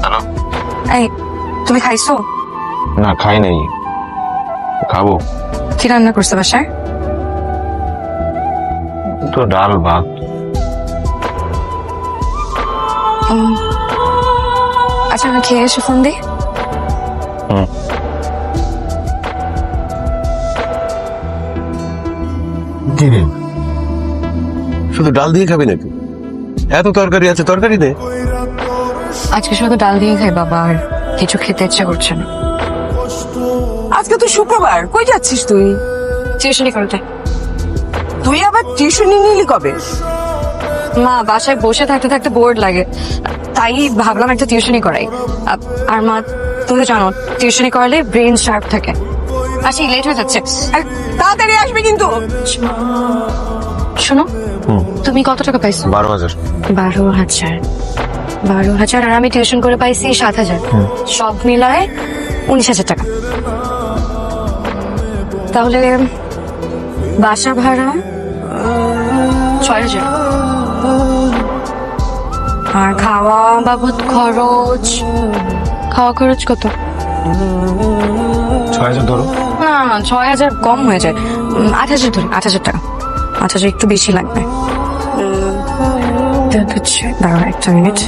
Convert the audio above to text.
Hello. এই তুমি খাইছো? না খাই নাই, খাবো। কি রান্না করছে বাসায়? তো ডাল ভাত। আচ্ছা আমি খেয়ে এসে ফোন দিই। কি রে, শুধু ডাল দিয়ে খাবি নাকি? এত তরকারি আছে, তরকারি দে। আজকে শুধু ডাল দিয়ে খাই বাবা, আর কিছু খেতে ইচ্ছা করছে না। আজকে তো শুক্রবার, কই যাচ্ছিস তুই? টিউশনি করতে। তুই আবার টিউশনি নিলি কবে? মা বাসায় বসে থাকতে থাকতে বোর্ড লাগে, তাই ভাবলাম একটা টিউশনি করাই। আর মা তুমি জানো টিউশনি করালে ব্রেন শার্প থাকে। আচ্ছা লেট হয়ে যাচ্ছে। আর তাড়াতাড়ি আসবি কিন্তু। শোনো, তুমি কত টাকা পাইছো? 12,000। 12,000। 12,000 আর আমি টিউশন করে পাইছি 7,000। সব মিলায় 19,000 টাকা। তাহলে বাসা ভাড়া 6,000 আর খাওয়া বাবদ খরচ। খাওয়া খরচ কত? 6,000 ধরো। না 6,000 কম হয়ে যায়। 8,000 ধরি, 8,000 টাকা। 8,000 একটু বেশি লাগবে। দাঁড়াও একটা মিনিট।